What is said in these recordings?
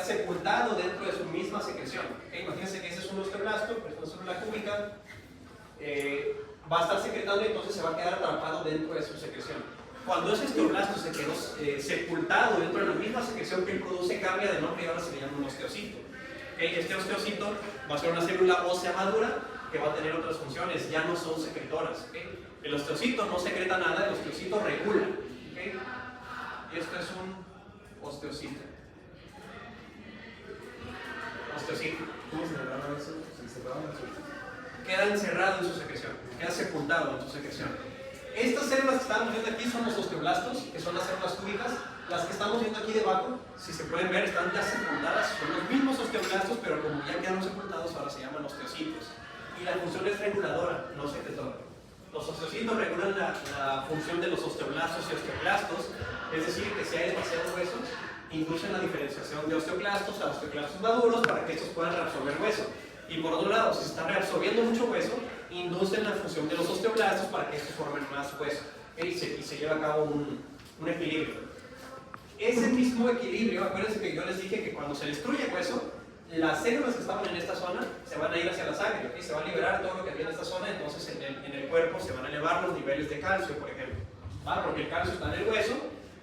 sepultado dentro de su misma secreción. Imagínense que ese es un osteoblasto, pues es una célula cúbica, va a estar secretando y entonces se va a quedar atrapado dentro de su secreción. Cuando ese osteoblasto se quedó sepultado dentro de la misma secreción que él produce, cambia de nombre y ahora se le llama un osteocito. Este osteocito va a ser una célula ósea madura que va a tener otras funciones, ya no son secretoras. El osteocito no secreta nada, el osteocito regula. Y esto es un osteocito. Osteocito. ¿Cómo se llama eso? Queda encerrado en su secreción, queda sepultado en su secreción. Estas células que estamos viendo aquí son los osteoblastos, que son las células cúbicas. Las que estamos viendo aquí debajo, si se pueden ver, están ya sepultadas, son los mismos osteoblastos, pero como ya quedaron sepultados, ahora se llaman osteocitos. Y la función es reguladora, no secretora. Los osteocitos regulan la función de los osteoblastos y osteoclastos, es decir, que si hay demasiado hueso, inducen la diferenciación de osteoclastos a osteoclastos maduros para que estos puedan reabsorber hueso. Y por otro lado, si se está reabsorbiendo mucho hueso, inducen la función de los osteoblastos para que estos formen más hueso. Y se lleva a cabo un equilibrio. Ese mismo equilibrio, acuérdense que yo les dije que cuando se destruye hueso, las células que estaban en esta zona se van a ir hacia la sangre, y se va a liberar todo lo que había en esta zona, entonces en el cuerpo se van a elevar los niveles de calcio, por ejemplo. Porque el calcio está en el hueso,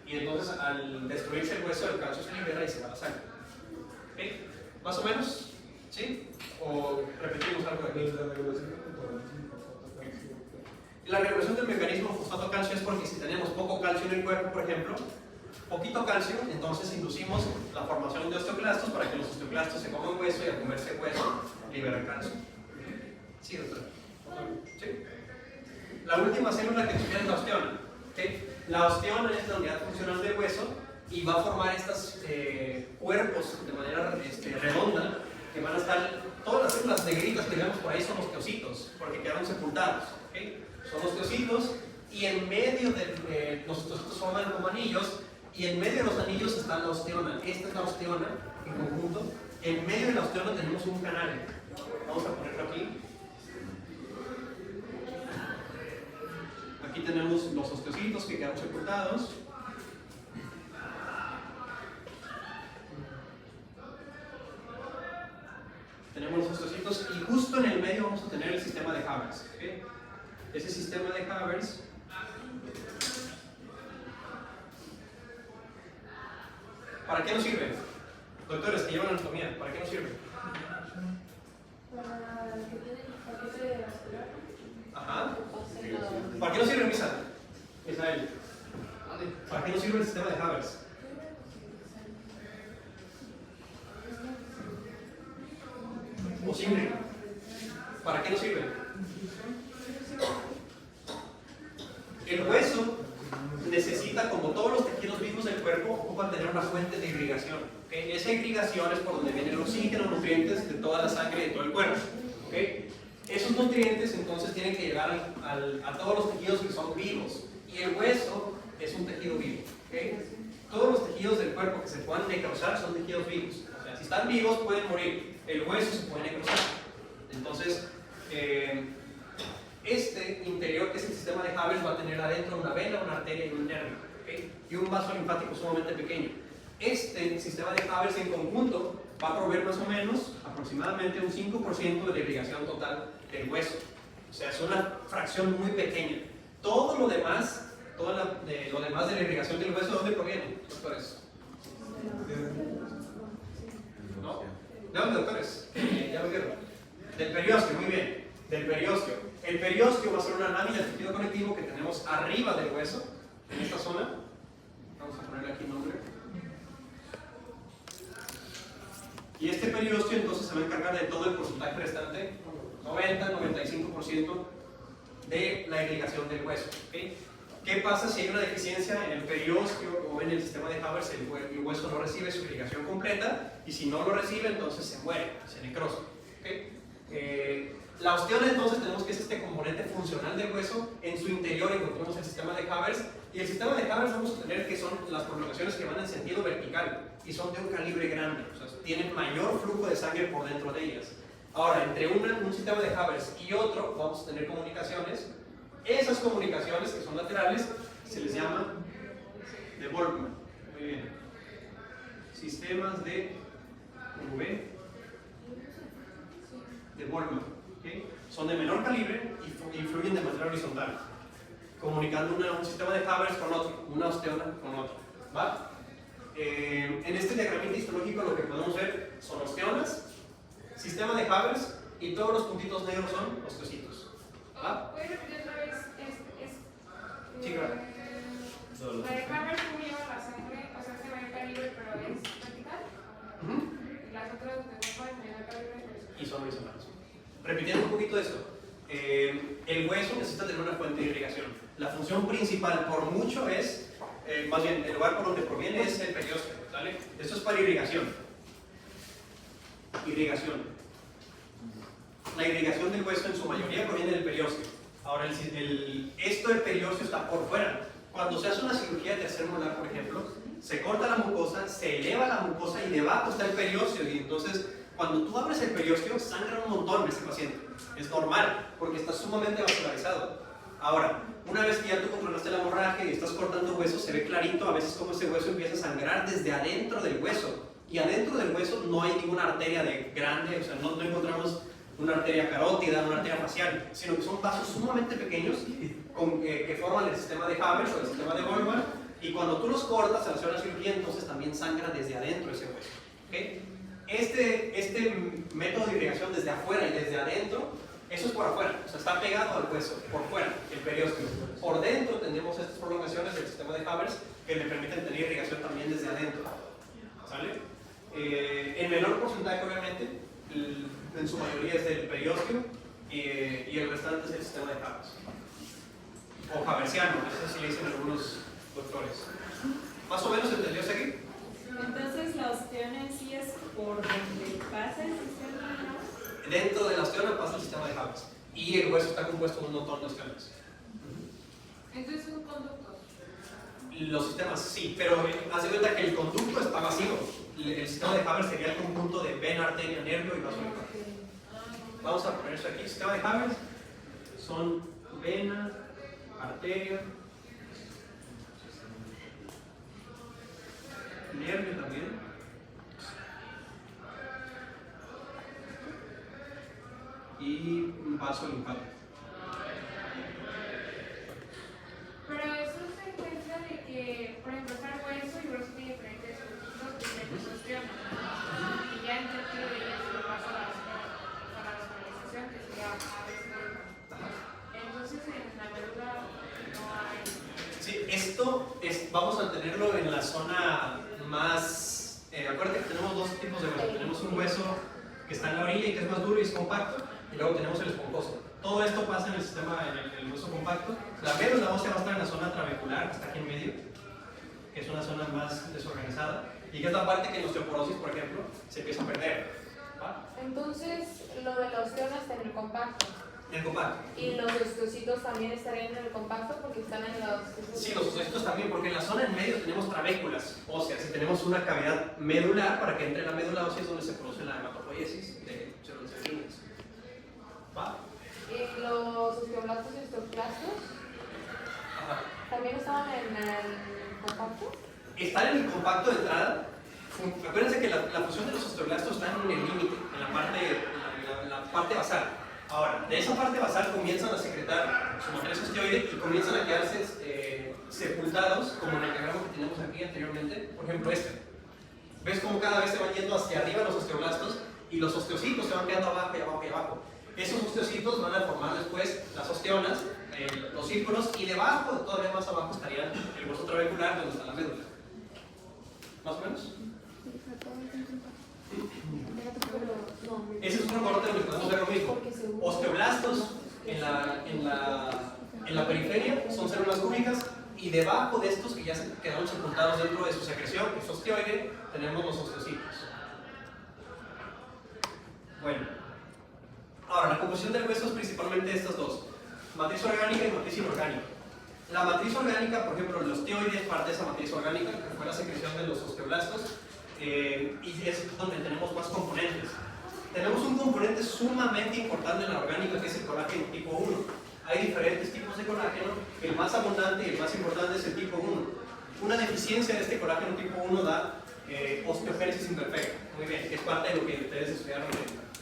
y entonces al destruirse el hueso, el calcio se libera y se va a la sangre. ¿Más o menos? ¿Sí? ¿O repetimos algo de aquí? La regulación del mecanismo fosfato-calcio es porque si tenemos poco calcio en el cuerpo, por ejemplo, poquito calcio, entonces inducimos la formación de osteoclastos para que los osteoclastos se coman hueso y al comerse hueso liberan calcio. Sí, doctora. ¿Sí? La última célula que estudia es la osteona. La osteona es la unidad funcional del hueso y va a formar estos cuerpos de manera redonda que van a estar, todas las células negritas que vemos por ahí son osteocitos porque quedaron sepultados. Son osteocitos y en medio de los osteocitos forman como anillos. Y en medio de los anillos está la osteona. Esta es la osteona en conjunto. En medio de la osteona tenemos un canal. Vamos a ponerlo aquí. Aquí tenemos los osteocitos que quedan sepultados. Tenemos los osteocitos y justo en el medio vamos a tener el sistema de Haber's. Ese sistema de Haber's ¿para qué nos sirve? Doctores que llevan anatomía, ¿para qué nos sirve? Para que tiene paquete vascular. Ajá. ¿Para qué nos sirve, Misa? Israel. ¿Para qué nos sirve el sistema de Haber's? ¿O simple? ¿Para qué nos sirve? El hueso necesita, como todos los tejidos vivos del cuerpo, ocupan tener una fuente de irrigación. Esa irrigación es por donde viene el oxígeno, nutrientes de toda la sangre de todo el cuerpo. Esos nutrientes entonces tienen que llegar a todos los tejidos que son vivos. Y el hueso es un tejido vivo. Todos los tejidos del cuerpo que se puedan necrosar son tejidos vivos. O sea, si están vivos pueden morir. El hueso se puede necrosar. Entonces, este interior, que es el sistema de Haber's, va a tener adentro una vena, una arteria y un nervio, y un vaso linfático sumamente pequeño. Este sistema de Haber's en conjunto va a proveer más o menos aproximadamente un 5% de la irrigación total del hueso. O sea, es una fracción muy pequeña. Todo lo demás, lo demás de la irrigación del hueso, ¿de dónde proviene, doctores? ¿No? ¿De dónde, doctores? Ya lo vieron. Del periósteo, muy bien. Del periósteo. El periósteo va a ser una lámina de tejido conectivo que tenemos arriba del hueso, en esta zona. Vamos a ponerle aquí nombre. Y este periósteo entonces se va a encargar de todo el porcentaje restante, 90-95% de la irrigación del hueso. ¿Qué pasa si hay una deficiencia en el periósteo o en el sistema de Haber's? El hueso no recibe su irrigación completa y si no lo recibe entonces se muere, se necrosa. La osteona entonces tenemos que es este componente funcional del hueso. En su interior encontramos el sistema de Haber's y el sistema de Haber's vamos a tener que son las prolongaciones que van en sentido vertical y son de un calibre grande, o sea, tienen mayor flujo de sangre por dentro de ellas. Ahora, entre un sistema de Haber's y otro vamos a tener comunicaciones. Esas comunicaciones que son laterales se les llama de Volkmann. Muy bien. Sistemas de V de Volkmann. ¿Okay? Son de menor calibre y fluyen de manera horizontal, comunicando un sistema de Haber's con otro, una osteona con otro. ¿Va? En este diagramita histológico lo que podemos ver son osteonas, sistema de Haber's y todos los puntitos negros son osteocitos. ¿Va? ¿Puedes repetir otra vez? Sí, claro. La de Haber's, ¿cómo lleva la sangre? O sea, es de mayor calibre, pero es vertical. Y las otras de Volkmann de menor calibre, pero Y son horizontales. Repitiendo un poquito esto, el hueso necesita tener una fuente de irrigación. La función principal, por mucho, es, más bien, el lugar por donde proviene es el periósteo, ¿vale? Esto es para irrigación. Irrigación. La irrigación del hueso en su mayoría proviene del periósteo. Ahora, esto del periósteo está por fuera. Cuando se hace una cirugía de tercer molar, por ejemplo, se corta la mucosa, se eleva la mucosa y debajo está el periósteo. Y entonces, cuando tú abres el periósteo, sangra un montón en este paciente. Es normal, porque está sumamente vascularizado. Ahora, una vez que ya tú controlaste la hemorragia y estás cortando hueso, se ve clarito a veces cómo ese hueso empieza a sangrar desde adentro del hueso. Y adentro del hueso no hay ninguna arteria grande, o sea, no encontramos una arteria carótida, una arteria facial, sino que son vasos sumamente pequeños que forman el sistema de Haber's o el sistema de Volkmann, y cuando tú los cortas al hacer la cirugía, entonces también sangra desde adentro ese hueso. ¿Okay? Este método de irrigación desde afuera y desde adentro, eso es por afuera, o sea, está pegado al hueso, por fuera, el periósteo. Por dentro tenemos estas prolongaciones del sistema de Haber's que le permiten tener irrigación también desde adentro. ¿Sale? En menor porcentaje, obviamente, en su mayoría es del periósteo y el restante es el sistema de Haber's. O Habersiano, eso sí le dicen algunos doctores. ¿Más o menos entendió aquí? Entonces la osteona en sí es por donde pasa el sistema de Haber's. Dentro de la osteona pasa el sistema de Haber's y el hueso está compuesto de un montón de osteonas. entonces es un conducto. Los sistemas sí, pero haz de cuenta que el conducto está vacío. El sistema de Haber's sería el conjunto de vena, arteria, nervio y vaso linfático. Vamos a poner eso aquí. El sistema de Haber's son vena, arteria, nervio también, y un vaso linfático. Pero eso se encuentra de que, por ejemplo, está el hueso y el hueso tiene diferentes conductos, diferentes osteonas. Y ya entre ti de ellas lo pasa a la vascularización, que sería a veces. Entonces en la médula no hay. Sí, esto vamos a tenerlo en la zona más. Acuérdate que tenemos dos tipos de hueso. Tenemos un hueso que está en la orilla y que es más duro y es compacto, y luego tenemos el esponjoso. Todo esto pasa en el sistema, en el hueso compacto. La médula ósea va a estar en la zona trabecular, que está aquí en medio, que es una zona más desorganizada, y que es la parte que en osteoporosis, por ejemplo, se empieza a perder. ¿Va? Entonces, lo de la osteona está en el compacto. En el compacto. Y los osteocitos también estarían en el compacto porque están en los. Sí, los osteocitos también, porque en la zona en medio tenemos trabéculas óseas y tenemos una cavidad medular para que entre la médula ósea es donde se produce la hematopoiesis de células sanguíneas. ¿Va? Y los osteoblastos y osteoclastos Ajá. también estaban en el compacto. Están en el compacto de entrada. Acuérdense que la función de los osteoblastos está en el límite, en la parte basal. Ahora, de esa parte basal comienzan a secretar su matriz osteoide y comienzan a quedarse sepultados, como en el diagrama que tenemos aquí anteriormente. Por ejemplo, este. ¿Ves cómo cada vez se van yendo hacia arriba los osteoblastos y los osteocitos se van quedando abajo y abajo y abajo? Esos osteocitos van a formar después las osteonas, los círculos, y debajo, todavía más abajo, estaría el hueso trabecular donde está la médula. ¿Más o menos? Ese es un corte donde podemos ver lo mismo. Osteoblastos en la periferia son células cúbicas, y debajo de estos que ya se quedaron sepultados dentro de su secreción, que es osteoide, tenemos los osteocitos. Bueno, ahora la composición del hueso es principalmente estas dos: matriz orgánica y matriz inorgánica. La matriz orgánica, por ejemplo, el osteoide es parte de esa matriz orgánica, que fue la secreción de los osteoblastos, y es donde tenemos más componentes. Tenemos un componente sumamente importante en la orgánica, que es el colágeno tipo 1. Hay diferentes tipos de colágeno, el más abundante y el más importante es el tipo 1. Una deficiencia de este colágeno tipo 1 da osteogénesis imperfecta. Muy bien, es parte de lo que ustedes estudiaron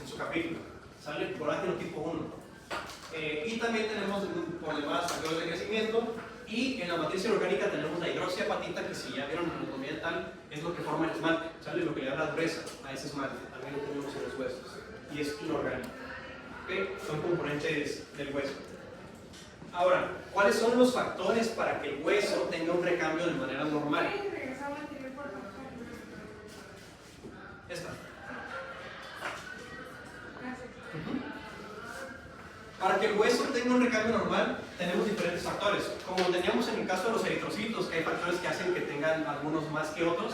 en su capítulo. ¿Sale? Colágeno tipo 1. Y también tenemos por demás factores de crecimiento. Y en la matriz orgánica tenemos la hidroxiapatita, que si ya vieron en anatomía dental, es lo que forma el esmalte, ¿sale? Lo que le da la dureza a ese esmalte, también lo tenemos en los huesos. Y es inorgánico. ¿Okay? Son componentes del hueso. Ahora, ¿cuáles son los factores para que el hueso tenga un recambio de manera normal? ¿Puedes regresar al anterior, por favor? Esta. Gracias. Para que el hueso tenga un recambio normal, tenemos diferentes factores. Como teníamos en el caso de los eritrocitos, que hay factores que hacen que tengan algunos más que otros.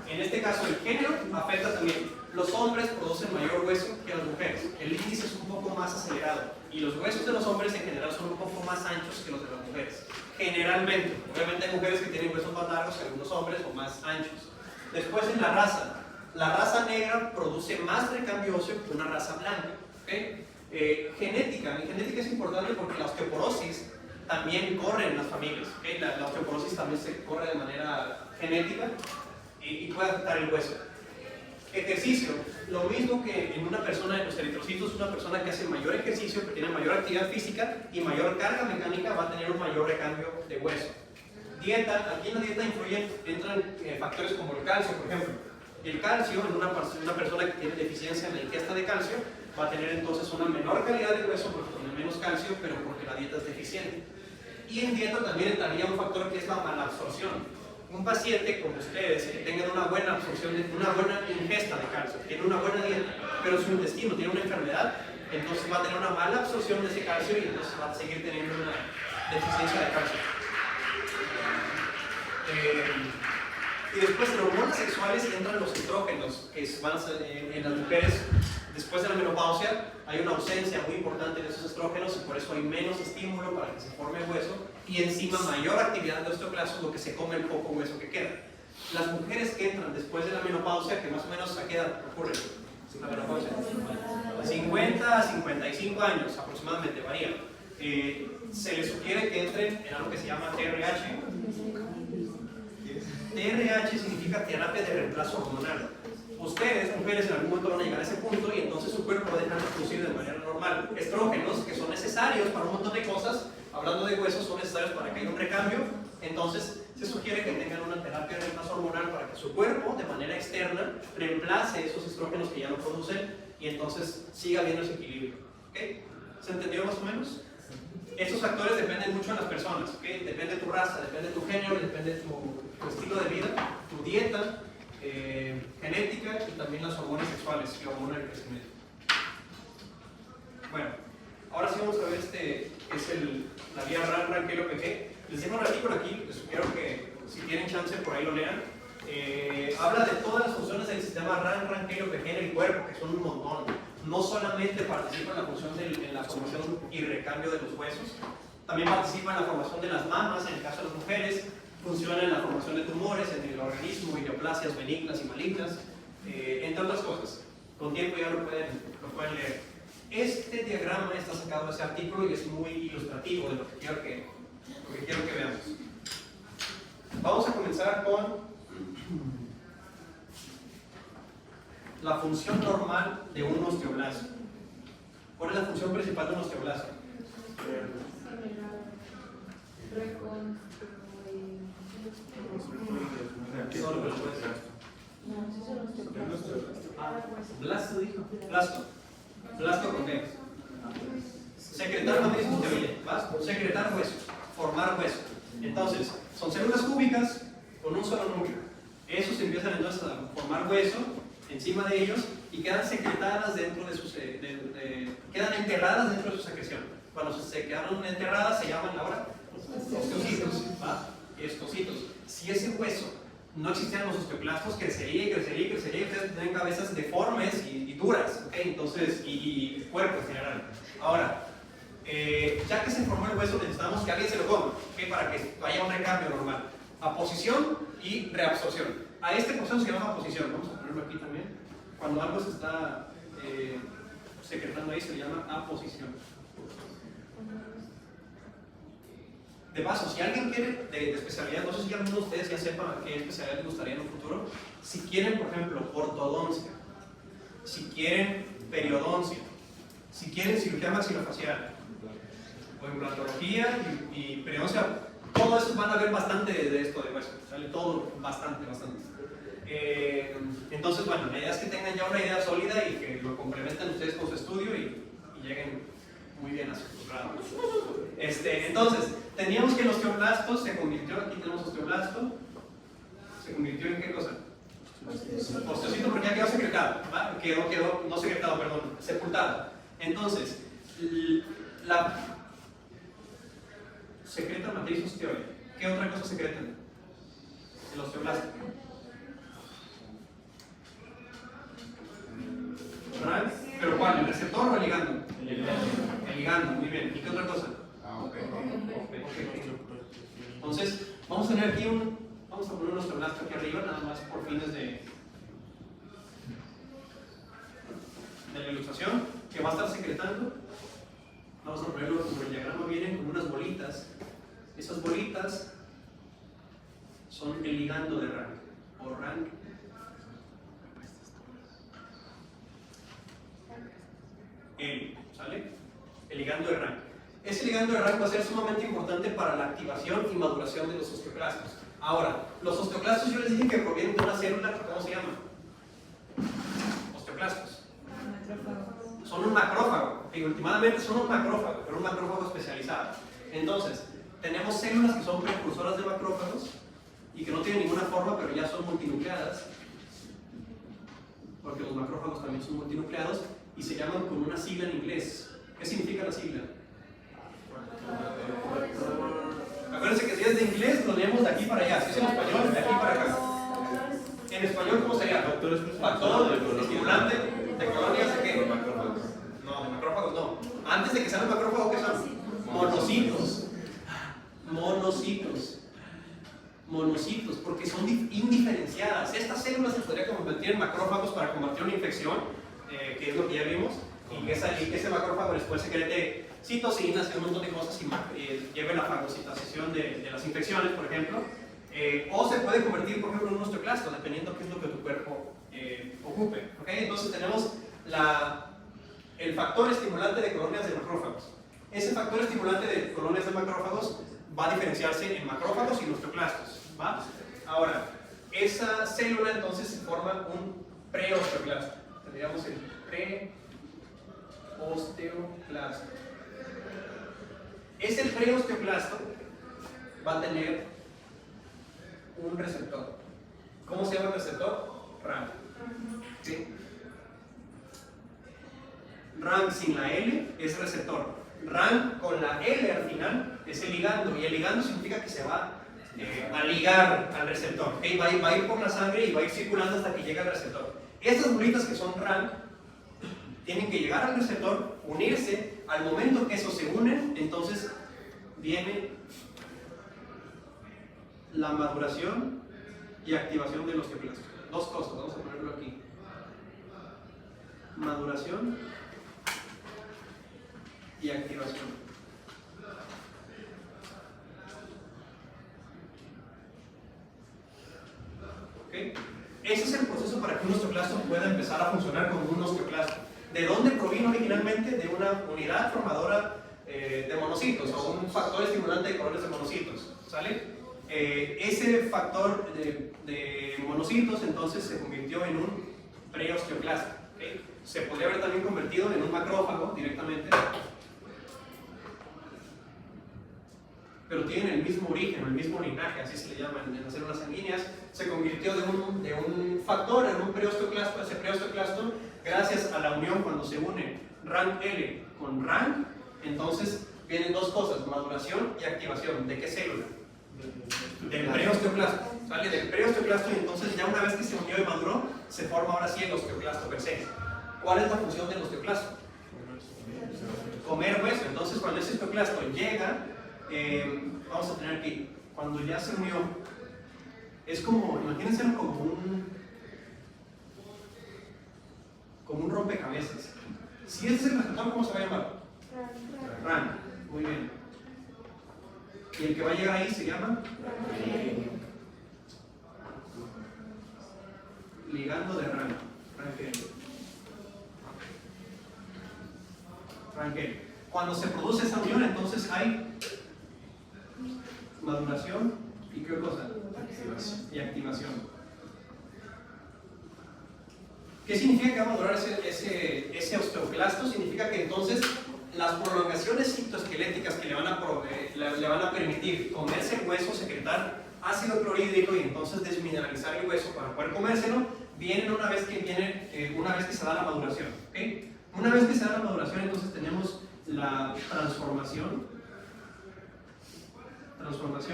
En este caso, el género afecta también. Los hombres producen mayor hueso que las mujeres. El índice es un poco más acelerado. Y los huesos de los hombres en general son un poco más anchos que los de las mujeres. Generalmente. Obviamente hay mujeres que tienen huesos más largos que algunos hombres o más anchos. Después en la raza. La raza negra produce más recambio óseo que una raza blanca. ¿Okay? Genética. En genética es importante porque la osteoporosis también corre en las familias. ¿Okay? La osteoporosis también se corre de manera genética y puede afectar el hueso. Ejercicio. Lo mismo que en una persona de los eritrocitos, una persona que hace mayor ejercicio, que tiene mayor actividad física y mayor carga mecánica, va a tener un mayor recambio de hueso. Dieta. Aquí en la dieta entran factores como el calcio, por ejemplo. El calcio, en una persona que tiene deficiencia en la ingesta de calcio, va a tener entonces una menor calidad de hueso porque tiene menos calcio, pero porque la dieta es deficiente. Y en dieta también entraría un factor que es la malabsorción. Un paciente como ustedes que tengan una buena absorción, una buena ingesta de calcio, tiene una buena dieta, pero su intestino tiene una enfermedad, entonces va a tener una mala absorción de ese calcio y entonces va a seguir teniendo una deficiencia de calcio. Y después en hormonas sexuales entran los estrógenos, que van a ser, en las mujeres después de la menopausia hay una ausencia muy importante de esos estrógenos y por eso hay menos estímulo para que se forme el hueso y encima mayor actividad de osteoclastos, lo que se come el poco hueso que queda. Las mujeres que entran después de la menopausia, que más o menos a qué edad ocurre la menopausia, 50 a 55 años aproximadamente, varía. Se les sugiere que entren en algo que se llama TRH. TRH significa terapia de reemplazo hormonal. Ustedes, mujeres, en algún momento van a llegar a ese punto y entonces su cuerpo va a dejar de producir de manera normal estrógenos que son necesarios para un montón de cosas. Hablando de huesos, son necesarios para que haya un recambio. Entonces se sugiere que tengan una terapia de reemplazo hormonal para que su cuerpo, de manera externa, reemplace esos estrógenos que ya no producen y entonces siga habiendo ese equilibrio. ¿Okay? ¿Se entendió más o menos? Estos factores dependen mucho de las personas. ¿Okay? Depende de tu raza, depende de tu género, depende de tu estilo de vida, tu dieta, genética y también las hormonas sexuales y hormonas del crecimiento. Bueno, ahora sí vamos a ver la vía RAN-RAN-KLOPG. Les dejo un artículo aquí, les sugiero que si tienen chance por ahí lo lean. Habla de todas las funciones del sistema RAN-RAN-KLOPG en el cuerpo, que son un montón. No solamente participa en la función en la formación y recambio de los huesos, también participa en la formación de las mamas, en el caso de las mujeres, funciona en la formación de tumores en el organismo, neoplasias benignas y malignas, entre otras cosas. Con tiempo ya lo pueden leer. Este diagrama está sacado de ese artículo y es muy ilustrativo de lo que quiero que veamos. Vamos a comenzar con la función normal de un osteoblasto. ¿Cuál es la función principal de un osteoblasto? Blasto dijo. Blasto con qué? Secretar matriz osteoide. Secretar hueso. Formar hueso. Entonces, son células cúbicas con un solo núcleo. Esos empiezan entonces a formar hueso encima de ellos y quedan secretadas dentro de sus quedan enterradas dentro de su secreción. Cuando se quedaron enterradas se llaman ahora osteocitos. Estocitos. Si ese hueso no existían los osteoclastos, crecería y crecería y crecería, y ustedes tienen cabezas deformes y duras, ¿okay? Entonces, y cuerpo en general. Ahora, ya que se formó el hueso, necesitamos que alguien se lo coma, ¿okay? Para que haya un recambio normal. Aposición y reabsorción. A este proceso se llama aposición. Vamos a ponerlo aquí también. Cuando algo se está secretando ahí, se le llama aposición. De paso, si alguien quiere de especialidad, no sé si alguno de ustedes ya sepa qué especialidad les gustaría en un futuro. Si quieren, por ejemplo, ortodoncia, si quieren periodoncia, si quieren cirugía maxilofacial, o implantología y periodoncia, todo eso van a ver bastante de esto de hueso, sale todo bastante. Entonces, bueno, la idea es que tengan ya una idea sólida y que lo complementen ustedes con su estudio y lleguen muy bien a su posgrado. Entonces, teníamos que el osteoblasto se convirtió, aquí tenemos osteoblasto, ¿se convirtió en qué cosa? Osteocito, porque ya quedó secretado, ¿va? No secretado, perdón, sepultado. Entonces, la secreta matriz osteoide. ¿Qué otra cosa secretan? El osteoblasto. ¿Right? ¿Pero cuál? ¿El receptor o el ligando? El ligando, muy bien. ¿Y qué otra cosa? Entonces, vamos a tener aquí vamos a poner un osteoblasto aquí arriba, nada más por fines de la ilustración, que va a estar secretando. Vamos a ponerlo como el diagrama, vienen con unas bolitas. Esas bolitas son el ligando de Rank, o Rank. ¿Sale? El ligando de Rank. Ese ligando de Rank va a ser sumamente importante para la activación y maduración de los osteoclastos. Ahora, los osteoclastos yo les dije que provienen de una célula, ¿cómo se llama? Osteoclastos. Son un macrófago, y últimamente son un macrófago, pero un macrófago especializado. Entonces, tenemos células que son precursoras de macrófagos y que no tienen ninguna forma, pero ya son multinucleadas, porque los macrófagos también son multinucleados y se llaman con una sigla en inglés. ¿Qué significa la sigla? Acuérdense que si es de inglés, lo leemos de aquí para allá. Si es en español, de aquí para acá. En español, ¿cómo sería? Factor estimulante de colonias de qué? No, de macrófagos no. Antes de que sean macrófagos, ¿qué son? Monocitos, porque son indiferenciadas. Estas células se podrían convertir en macrófagos para combatir una infección, que es lo que ya vimos, y que ese macrófago después secrete citocinas y un montón de cosas y lleve la fagocitación de las infecciones, por ejemplo. O se puede convertir, por ejemplo, en un osteoclasto, dependiendo qué es lo que tu cuerpo ocupe. ¿Okay? Entonces tenemos el factor estimulante de colonias de macrófagos. Ese factor estimulante de colonias de macrófagos va a diferenciarse en macrófagos y en osteoclastos, ¿va? Ahora, esa célula entonces se forma un preosteoclasto. Tendríamos el preosteoclasto. Ese preosteoclasto va a tener un receptor. ¿Cómo se llama el receptor? RAM. ¿Sí? RAM sin la L es receptor. RAM con la L al final es el ligando, y el ligando significa que se va a ligar al receptor. ¿Okay? Va a ir por la sangre y va a ir circulando hasta que llega al receptor. Estas bolitas que son RAM tienen que llegar al receptor, unirse. Al momento que esos se unen, entonces viene la maduración y activación del osteoclasto. Dos cosas, vamos a ponerlo aquí. Maduración y activación. ¿Okay? Ese es el proceso para que un osteoclasto pueda empezar a funcionar como un osteoclasto. ¿De dónde provino originalmente? De una unidad formadora de monocitos, o un factor estimulante de colonias de monocitos. ¿Sale? Ese factor de monocitos entonces se convirtió en un preosteoclasto. ¿Okay? Se podría haber también convertido en un macrófago directamente, pero tienen el mismo origen, el mismo linaje, así se le llama en las células sanguíneas. Se convirtió de un factor en un preosteoclasto. Ese preosteoclasto, gracias a la unión cuando se une RANK-L con RANK, entonces vienen dos cosas, maduración y activación. ¿De qué célula? Del preosteoclasto. Sale del preosteoclasto, y entonces ya una vez que se unió y maduró, se forma ahora sí el osteoclasto per se. ¿Cuál es la función del osteoclasto? Comer hueso. Entonces cuando ese osteoclasto llega, vamos a tener aquí, cuando ya se unió, es como, imagínense como un rompecabezas. Si ese es el receptor, ¿cómo se va a llamar? RAN. Muy bien. Y el que va a llegar ahí se llama ligando de RAN. RANQ L. Cuando se produce esa unión, entonces hay maduración y ¿qué cosa? Y activación. ¿Qué significa que va a madurar ese osteoclasto? Significa que entonces las prolongaciones citoesqueléticas que le van a permitir comerse el hueso, secretar ácido clorhídrico y entonces desmineralizar el hueso para poder comérselo, vienen una vez que se da la maduración. ¿Okay? Una vez que se da la maduración, entonces tenemos la transformación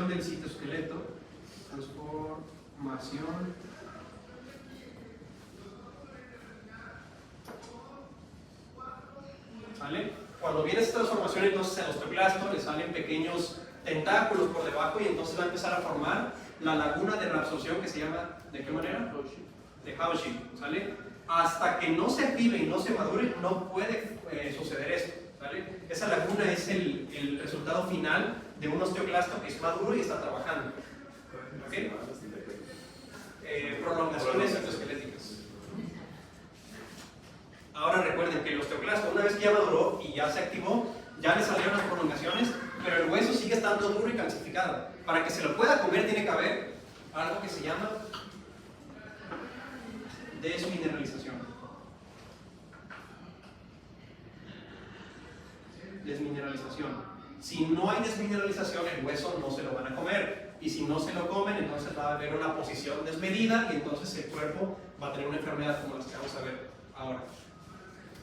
del citoesqueleto, ¿vale? Cuando viene esta transformación, entonces al osteoclasto le salen pequeños tentáculos por debajo y entonces va a empezar a formar la laguna de reabsorción que se llama, ¿de qué manera? De Cauchy, ¿sale? Hasta que no se active y no se madure, no puede suceder esto, ¿sale? Esa laguna es el resultado final de un osteoclasto que es maduro y está trabajando. ¿Okay? Prolongaciones citoesqueléticas. Ahora recuerden que el osteoclasto, una vez que ya maduró y ya se activó, ya le salieron las prolongaciones, pero el hueso sigue estando duro y calcificado. Para que se lo pueda comer tiene que haber algo que se llama desmineralización. Desmineralización. Si no hay desmineralización, el hueso no se lo van a comer. Y si no se lo comen, entonces va a haber una posición desmedida y entonces el cuerpo va a tener una enfermedad como las que vamos a ver ahora.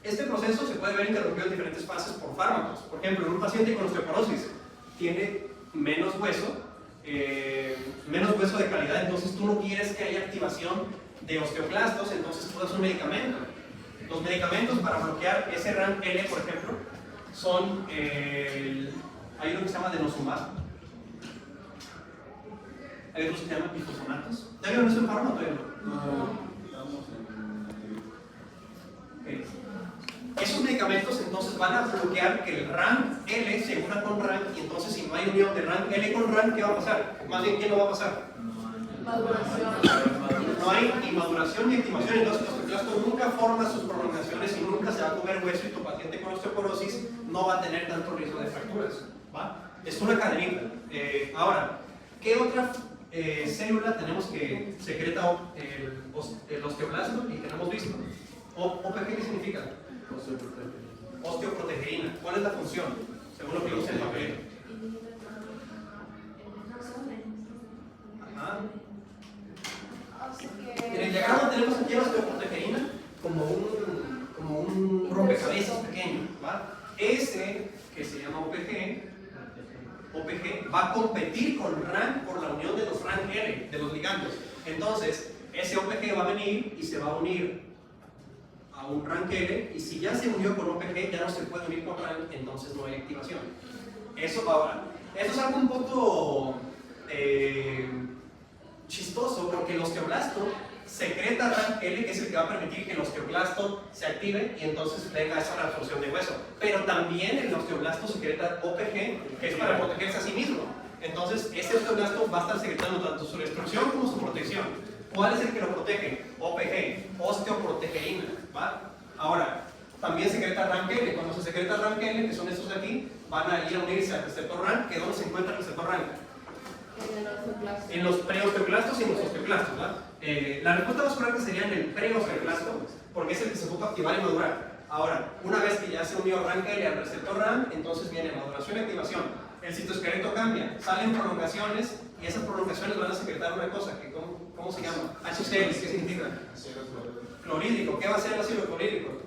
Este proceso se puede ver interrumpido en diferentes fases por fármacos. Por ejemplo, en un paciente con osteoporosis tiene menos hueso de calidad, entonces tú no quieres que haya activación de osteoclastos, entonces tú das un medicamento. Los medicamentos para bloquear ese RANQ L, por ejemplo, son, hay uno que se llama denosumab, hay otros que se llaman bifosfonatos. ¿Todavía no es un fármaco? Todavía no. Okay. Esos medicamentos entonces van a bloquear que el RANQ L se una con RANQ y entonces si no hay unión de RANQ L con RANQ, ¿qué va a pasar? Más bien, ¿qué no va a pasar? Maduración. No hay ni maduración ni activación, entonces el osteoclasto nunca forma sus prolongaciones y nunca se va a comer hueso y tu paciente con osteoporosis no va a tener tanto riesgo de fracturas. ¿Va? Es una cadenita. Ahora, ¿qué otra célula tenemos que secreta el osteoblasto y tenemos visto? ¿OPG qué significa? Osteoprotegeína. ¿Cuál es la función? Según lo que dice el papel. Ajá. En el diagrama tenemos aquí la osteoprotegeína como un rompecabezas pequeño, ¿va? Ese que se llama OPG va a competir con RANQ por la unión de los RANQ L, de los ligandos. Entonces, ese OPG va a venir y se va a unir a un RANQ L, y si ya se unió con OPG, ya no se puede unir con RANQ, entonces no hay activación. Eso ahora, esto es algo un poco chistoso, porque el osteoblasto secreta RANQ L, que es el que va a permitir que el osteoclasto se active y entonces tenga esa reabsorción de hueso. Pero también el osteoblasto secreta OPG, que es para protegerse a sí mismo. Entonces, ese osteoblasto va a estar secretando tanto su destrucción como su protección. ¿Cuál es el que lo protege? OPG, osteoprotegeína, ¿va? Ahora, también secreta RANQ L. Cuando se secreta RANQ L, que son estos de aquí, van a ir a unirse al receptor RANQ, que es donde se encuentra el receptor RANQ. En los preosteoclastos y en los osteoclastos, ¿va? La respuesta más correcta sería en el preosteoclasto, porque es el que se ocupa activar y madurar. Ahora, una vez que ya se unió RANQ L al receptor RANQ, entonces viene maduración y activación. El citoesqueleto cambia, salen prolongaciones y esas prolongaciones van a secretar una cosa, que ¿cómo se llama? HCl, ¿qué significa? Clorhídrico. ¿Qué va a hacer el ácido clorhídrico?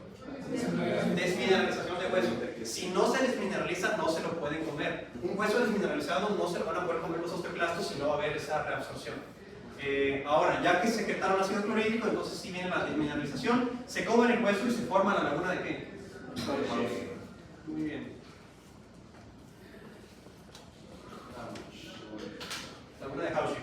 Desmineralización de hueso. Si no se desmineraliza, no se lo pueden comer. Un hueso desmineralizado no se lo van a poder comer los osteoclastos si no va a haber esa reabsorción. Ahora, ya que secretaron ácido clorhídrico, entonces sí viene la desmineralización, se comen el hueso y se forma la laguna de qué? Muy bien. Laguna de Cauchy.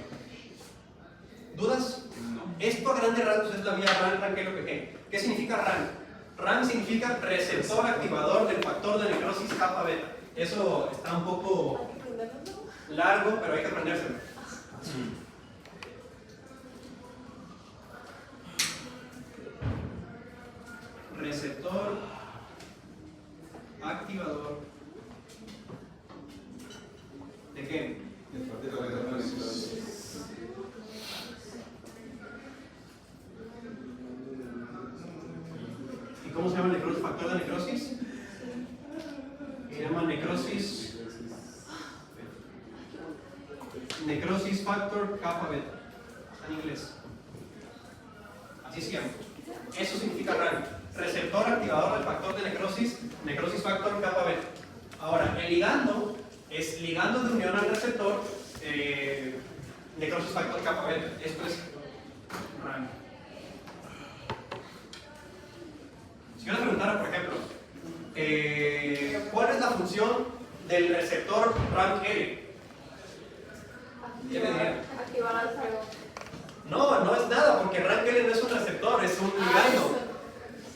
¿Dudas? No. Esto a grandes rasgos es la vía RANQ L OPG. ¿Qué significa RANQ? RANQ significa receptor activador del factor de necrosis kappa beta. Eso está un poco largo, pero hay que aprendérselo. Receptor activador ¿de qué? ¿Y cómo se llama el factor de necrosis? Se llama necrosis factor kappa beta, en inglés. Así se llama. Eso significa RAN, receptor activador del factor de necrosis factor kappa beta. Ahora, el ligando es ligando de unión al receptor necrosis factor kappa beta. Esto es RAN. Si yo les preguntara, por ejemplo, ¿cuál es la función del receptor RANKL? ¿Qué me dirían? Activar al fuego. No es nada, porque RANKL no es un receptor, es un ligando.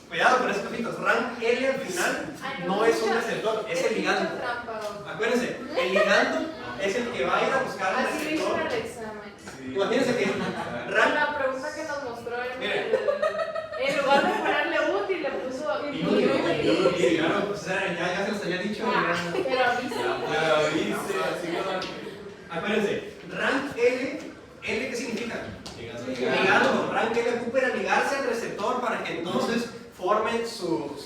Cuidado con esos copitos. RANKL al final no es un receptor, es el ligando. Acuérdense, el ligando es el que va a ir a buscar el Así hizo receptor. el examen. Imagínense que La pregunta que nos mostró en lugar de ponerle útil, le puso y claro, pues ya se los había dicho. Pero avisa. Acuérdense, RANKL, ¿qué significa? Ligando. RANKL ocupa era ligarse al receptor para que entonces formen su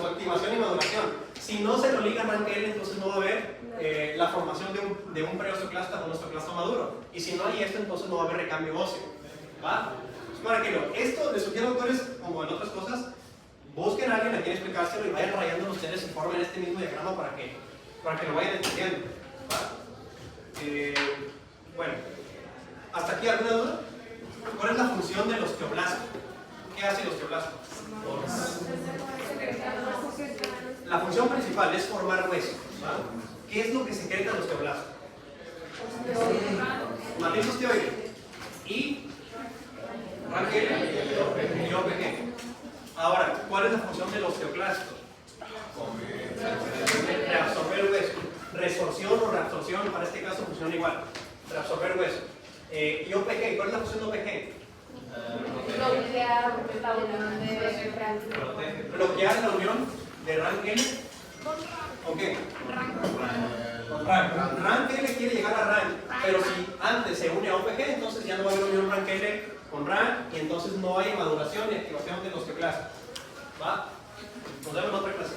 activación y maduración. Si no se lo liga RANKL, entonces no va a haber la formación de un preosteoclasta o un osteoclasta maduro. Y si no hay esto, entonces no va a haber recambio óseo. ¿Va? Pues para que esto les sugiero, autores, como en otras cosas, busquen a alguien a quien explicárselo y vayan rayándolo ustedes y formen este mismo diagrama para que lo vayan entendiendo. ¿Va? Bueno, ¿hasta aquí alguna duda? ¿Cuál es la función del osteoblasto? ¿Qué hace el osteoblasto? La función principal es formar hueso. ¿Va? ¿Qué es lo que secreta el osteoblasto? Matriz osteoide y RANKL y OPG. Ahora, ¿cuál es la función del osteoclasto? Reabsorber hueso. Resorción o reabsorción, para este caso funciona igual. Reabsorber hueso. Y OPG, ¿cuál es la función de OPG? Bloquear la unión de RANKL. Bloquear la unión de RANKL. ¿Con qué? Con RAN. RANKL quiere llegar a RAN, pero si antes se une a OPG, entonces ya no va a haber unión RANKL con RAN y entonces no hay maduración ni activación de los osteoclastos. ¿Va? Nos vemos en otra clase.